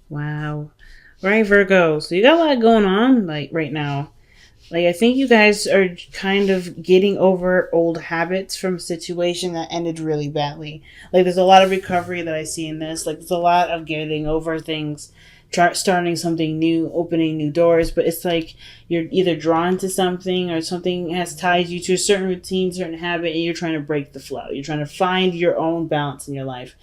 Wow. Right, Virgo. So you got a lot going on like right now. Like I think you guys are kind of getting over old habits from a situation that ended really badly. Like there's a lot of recovery that I see in this. Like there's a lot of getting over things, starting something new, opening new doors. But it's like you're either drawn to something or something has tied you to a certain routine, certain habit, and you're trying to break the flow. You're trying to find your own balance in your life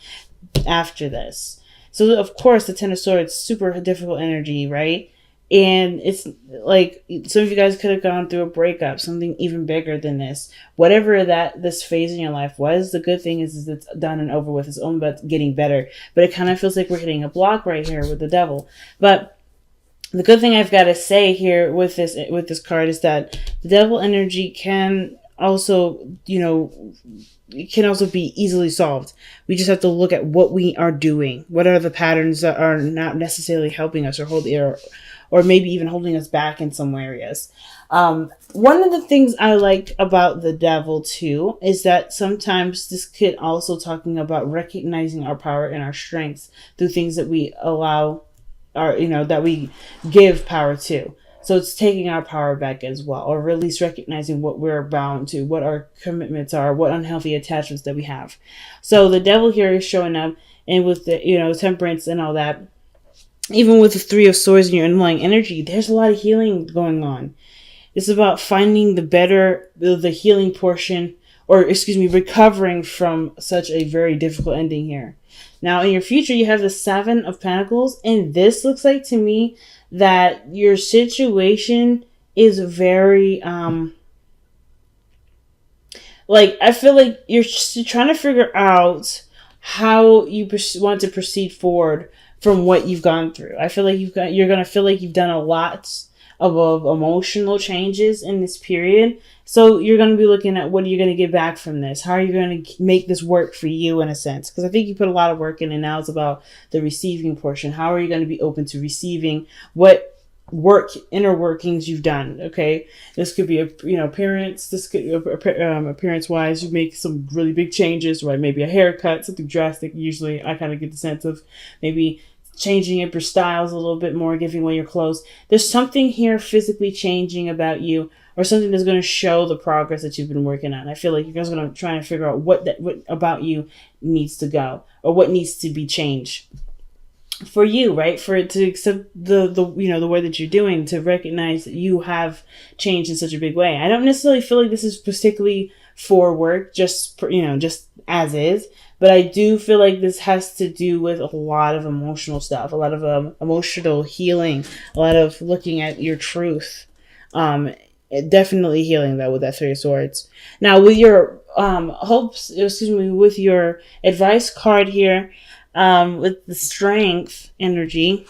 after this. So of course the Ten of Swords, super difficult energy, right? And it's like some of you guys could have gone through a breakup, something even bigger than this. Whatever that this phase in your life was, the good thing is it's done and over with. It's only about getting better. But it kind of feels like we're hitting a block right here with the devil. But the good thing I've got to say here with this card is that the devil energy can also, it can also be easily solved. We just have to look at what we are doing. What are the patterns that are not necessarily helping us or maybe even holding us back in some areas. One of the things I like about the devil too is that sometimes this could also talking about recognizing our power and our strengths through things that we allow that we give power to. So it's taking our power back as well, or at least recognizing what we're bound to, what our commitments are, what unhealthy attachments that we have. So the devil here is showing up, and with the temperance and all that, even with the Three of Swords in your underlying energy, there's a lot of healing going on. It's about finding the healing portion, or excuse me, recovering from such a very difficult ending here. Now, in your future, you have the Seven of Pentacles, and this looks like to me that your situation is very, I feel like you're trying to figure out how you want to proceed forward from what you've gone through. I feel like you're going to feel like you've done a lot of emotional changes in this period. So you're going to be looking at what are you going to get back from this? How are you going to make this work for you in a sense? Because I think you put a lot of work in, and now it's about the receiving portion. How are you going to be open to receiving what inner workings you've done? Okay, this could be appearance. This could appearance wise, you make some really big changes, right? Maybe a haircut, something drastic. Usually I kind of get the sense of maybe changing up your styles a little bit more, giving away your clothes. There's something here physically changing about you, or something that's going to show the progress that you've been working on. I feel like you guys are going to try and figure out what about you needs to go, or what needs to be changed for you, right? For it to accept the way that you're doing, to recognize that you have changed in such a big way. I don't necessarily feel like this is particularly for work, just as is. But I do feel like this has to do with a lot of emotional stuff, a lot of emotional healing, a lot of looking at your truth. Definitely healing that with that Three of Swords. Now with your with your advice card here, with the Strength energy.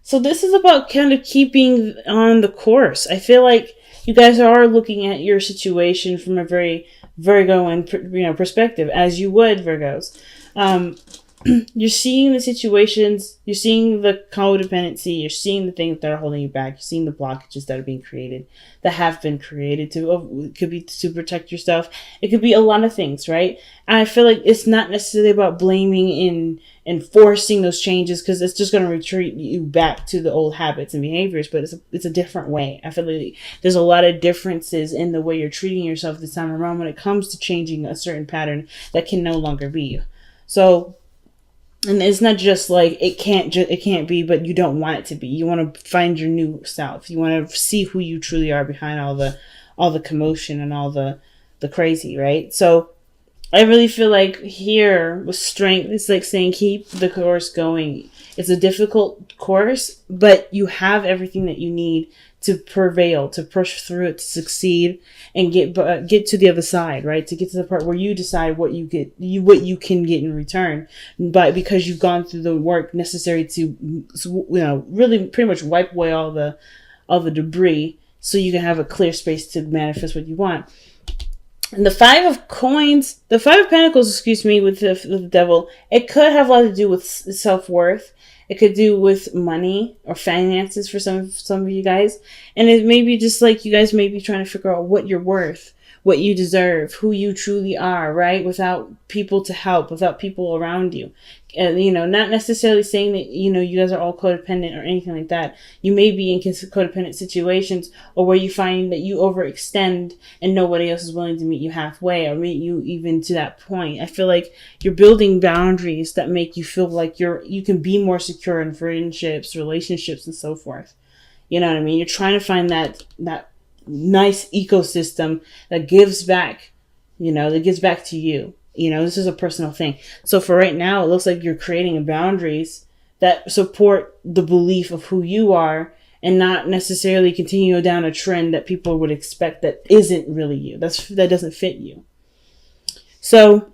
So this is about kind of keeping on the course. I feel like you guys are looking at your situation from a very Virgo and perspective, as you would, Virgos. You're seeing the situations, you're seeing the codependency, you're seeing the things that are holding you back, you're seeing the blockages that are being created, that have been created it could be to protect yourself. It could be a lot of things, right? And I feel like it's not necessarily about blaming and forcing those changes, because it's just going to retreat you back to the old habits and behaviors, but it's a different way. I feel like there's a lot of differences in the way you're treating yourself this time around when it comes to changing a certain pattern that can no longer be you. So, and it's not just like it can't be, but you don't want it to be. You want to find your new self. You want to see who you truly are behind all the commotion and all the crazy, right? So I really feel like here with Strength, it's like saying keep the course going. It's a difficult course, but you have everything that you need to prevail, to push through it, to succeed, and get to the other side, right? To get to the part where you decide what you can get in return, but because you've gone through the work necessary to, really pretty much wipe away all the debris, so you can have a clear space to manifest what you want. And the Five of Pentacles, excuse me, with the devil, it could have a lot to do with self-worth. It could do with money or finances for some of you guys. And it may be just like you guys may be trying to figure out what you're worth, what you deserve, who you truly are, right? Without people to help, without people around you. And, not necessarily saying that, you guys are all codependent or anything like that. You may be in codependent situations, or where you find that you overextend and nobody else is willing to meet you halfway or meet you even to that point. I feel like you're building boundaries that make you feel like you can be more secure in friendships, relationships, and so forth. You know what I mean? You're trying to find that nice ecosystem that gives back, that gives back to you. This is a personal thing. So for right now, it looks like you're creating boundaries that support the belief of who you are, and not necessarily continue down a trend that people would expect that isn't really you. That doesn't fit you. So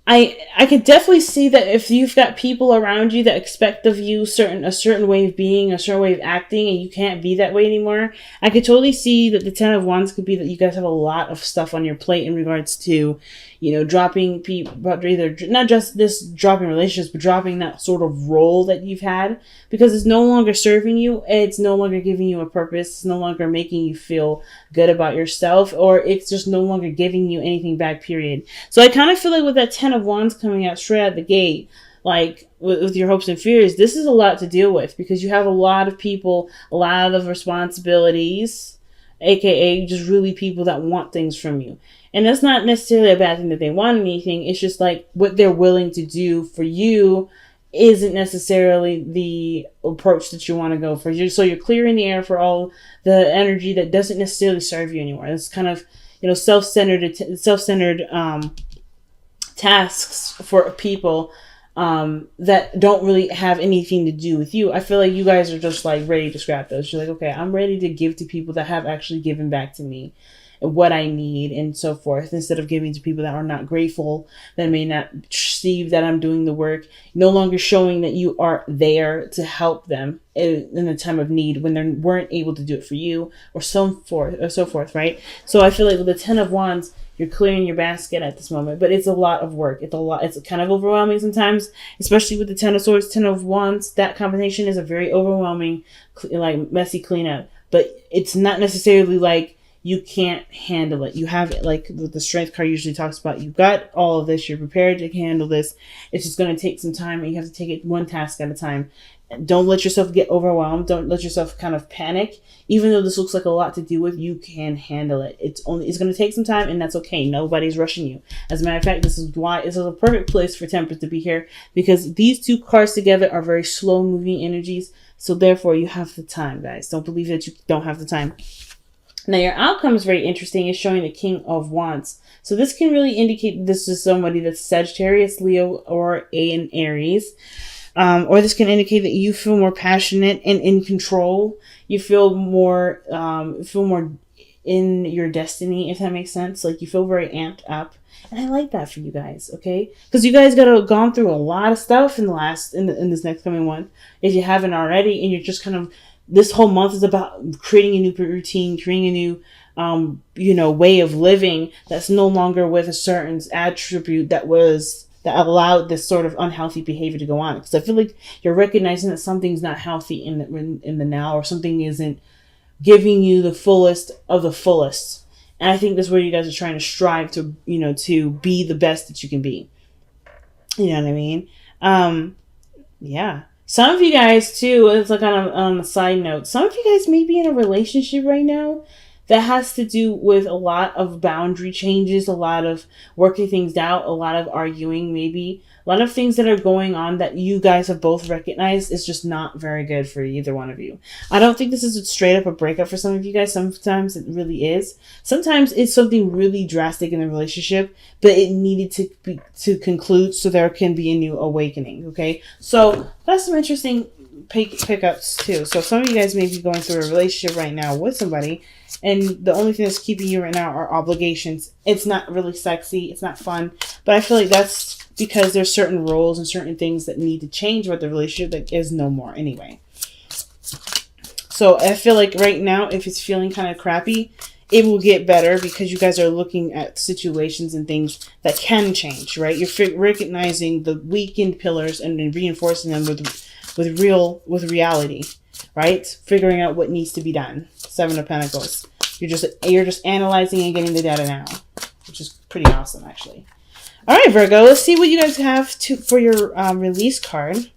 I could definitely see that if you've got people around you that expect of you a certain way of being, a certain way of acting, and you can't be that way anymore, I could totally see that the 10 of Wands could be that you guys have a lot of stuff on your plate in regards to, dropping people, but either not just this dropping relationships, but dropping that sort of role that you've had, because it's no longer serving you. It's no longer giving you a purpose. It's no longer making you feel good about yourself, or it's just no longer giving you anything back, period. So I kind of feel like with that 10 of Wands coming out straight out the gate, like with your hopes and fears, this is a lot to deal with, because you have a lot of people, a lot of responsibilities, aka just really people that want things from you. And that's not necessarily a bad thing that they want anything. It's just like what they're willing to do for you isn't necessarily the approach that you want to go for. So you're clearing the air for all the energy that doesn't necessarily serve you anymore. It's kind of, self-centered tasks for people that don't really have anything to do with you. I feel like you guys are just like ready to scrap those. You're like, okay, I'm ready to give to people that have actually given back to me what I need and so forth, instead of giving to people that are not grateful, that may not see that I'm doing the work, no longer showing that you are there to help them in a time of need when they weren't able to do it for you, or so forth, right? So I feel like with the 10 of Wands, you're clearing your basket at this moment, but it's a lot of work. It's kind of overwhelming sometimes, especially with the 10 of Swords, 10 of Wands. That combination is a very overwhelming, like messy cleanup, but it's not necessarily like you can't handle it. You have it, like the Strength card usually talks about. You've got all of this. You're prepared to handle this. It's just going to take some time, and you have to take it one task at a time. Don't let yourself get overwhelmed. Don't let yourself kind of panic. Even though this looks like a lot to deal with, you can handle it. It's going to take some time, and that's okay. Nobody's rushing you. As a matter of fact, this is a perfect place for Temperance to be here, because these two cards together are very slow moving energies. So therefore, you have the time, guys. Don't believe that you don't have the time. Now, your outcome is very interesting. It's showing the King of Wands. So this can really indicate this is somebody that's Sagittarius, Leo, or an Aries. Or this can indicate that you feel more passionate and in control. You feel more in your destiny, if that makes sense. Like you feel very amped up. And I like that for you guys, okay? Because you guys gone through a lot of stuff in this next coming month, if you haven't already, and you're just kind of, this whole month is about creating a new routine, creating a new, way of living that's no longer with a certain attribute that allowed this sort of unhealthy behavior to go on. Because I feel like you're recognizing that something's not healthy in the now, or something isn't giving you the fullest of the fullest. And I think that's where you guys are trying to strive to, to be the best that you can be. You know what I mean? Yeah. Some of you guys, too, it's like on a side note, some of you guys may be in a relationship right now that has to do with a lot of boundary changes, a lot of working things out, a lot of arguing, maybe a lot of things that are going on that you guys have both recognized is just not very good for either one of you. I don't think this is straight up a breakup for some of you guys. Sometimes it really is. Sometimes it's something really drastic in the relationship, but it needed to conclude so there can be a new awakening. Okay, so that's some interesting pickups too. So some of you guys may be going through a relationship right now with somebody, and the only thing that's keeping you right now are obligations. It's not really sexy. It's not fun. But I feel like that's because there's certain roles and certain things that need to change about the relationship that is no more anyway. So I feel like right now, if it's feeling kind of crappy, it will get better because you guys are looking at situations and things that can change, right? You're recognizing the weakened pillars and then reinforcing them with reality, right? Figuring out what needs to be done. 7 of Pentacles. You're just analyzing and getting the data now, which is pretty awesome, actually. All right, Virgo, let's see what you guys have for your release card.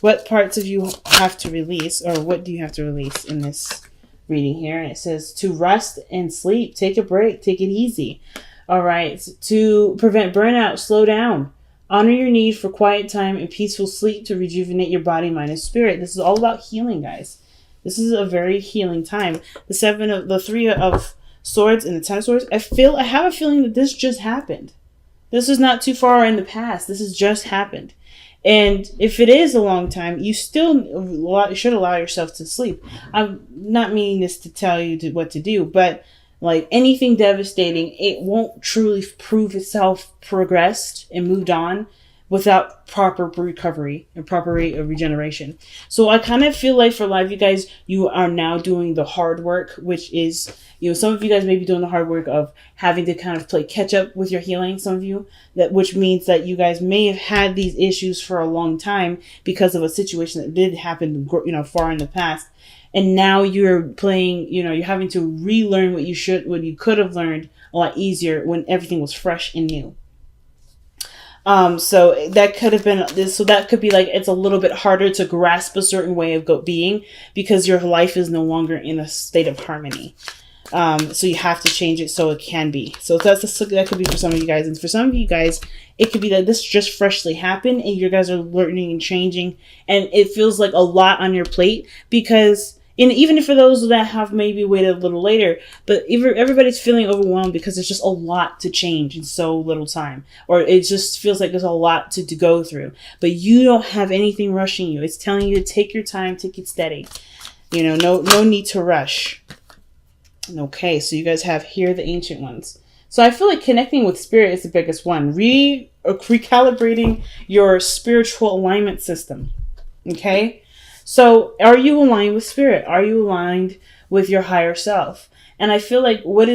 What parts of you have to release, or what do you have to release in this reading here? And it says to rest and sleep, take a break, take it easy. All right, to prevent burnout, slow down. Honor your need for quiet time and peaceful sleep to rejuvenate your body, mind, and spirit. This is all about healing, guys. This is a very healing time. The 3 of Swords and the 10 of Swords. I have a feeling that this just happened. This is not too far in the past. This has just happened. And if it is a long time, you still should allow yourself to sleep. I'm not meaning this to tell you what to do, but like anything devastating, it won't truly prove itself progressed and moved on without proper recovery and proper regeneration. So I kind of feel like for a lot of you guys, you are now doing the hard work, which is, some of you guys may be doing the hard work of having to kind of play catch up with your healing. Some of you, which means that you guys may have had these issues for a long time because of a situation that did happen, far in the past. And now you're playing, you're having to relearn what you could have learned a lot easier when everything was fresh and new. So that could have been this. So that could be like, it's a little bit harder to grasp a certain way of being because your life is no longer in a state of harmony. So you have to change it so it can be. So that could be for some of you guys. And for some of you guys, it could be that this just freshly happened and you guys are learning and changing. And it feels like a lot on your plate because even for those that have maybe waited a little later, but everybody's feeling overwhelmed because there's just a lot to change in so little time. Or it just feels like there's a lot to go through. But you don't have anything rushing you. It's telling you to take your time, take it steady. No need to rush. Okay, so you guys have here the Ancient Ones. So I feel like connecting with spirit is the biggest one. Recalibrating your spiritual alignment system. Okay? So are you aligned with spirit? Are you aligned with your higher self? And I feel like when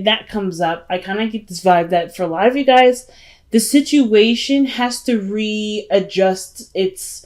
that comes up, I kind of get this vibe that for a lot of you guys, the situation has to readjust its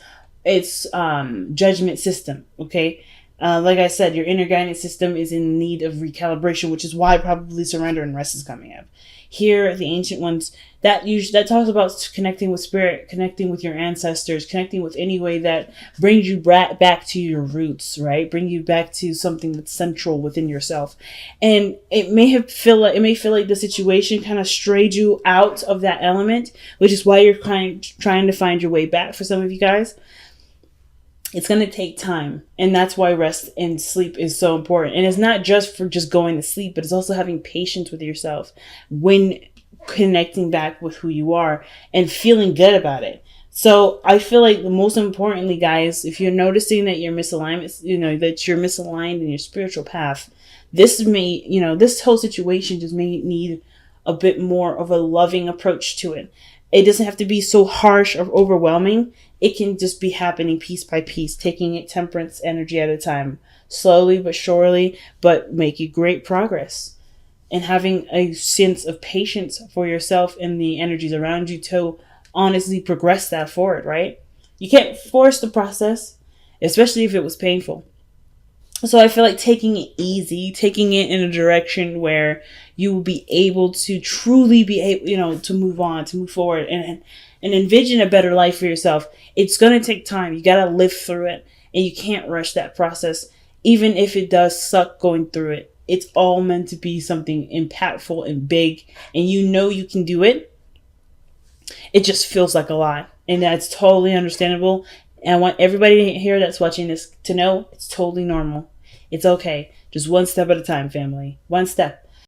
judgment system. Okay. Like I said, your inner guidance system is in need of recalibration, which is why probably surrender and rest is coming up. Here, the Ancient Ones, that talks about connecting with spirit, connecting with your ancestors, connecting with any way that brings you back to your roots, right? Bring you back to something that's central within yourself. And it may feel like the situation kind of strayed you out of that element, which is why you're trying to find your way back for some of you guys. It's going to take time. And that's why rest and sleep is so important. And it's not just for just going to sleep, but it's also having patience with yourself when connecting back with who you are and feeling good about it. So I feel like the most importantly, guys, if you're noticing that you're misalignment, that you're misaligned in your spiritual path, this whole situation just may need a bit more of a loving approach to it. It doesn't have to be so harsh or overwhelming. It can just be happening piece by piece, taking it temperance energy at a time, slowly but surely, but making great progress. And having a sense of patience for yourself and the energies around you to honestly progress that forward, right? You can't force the process, especially if it was painful. So I feel like taking it easy, taking it in a direction where you will be able to truly be able, to move on, to move forward and envision a better life for yourself. It's going to take time. You got to live through it and you can't rush that process. Even if it does suck going through it, it's all meant to be something impactful and big and you can do it. It just feels like a lot and that's totally understandable. And I want everybody here that's watching this to know it's totally normal. It's okay. Just one step at a time, family. One step.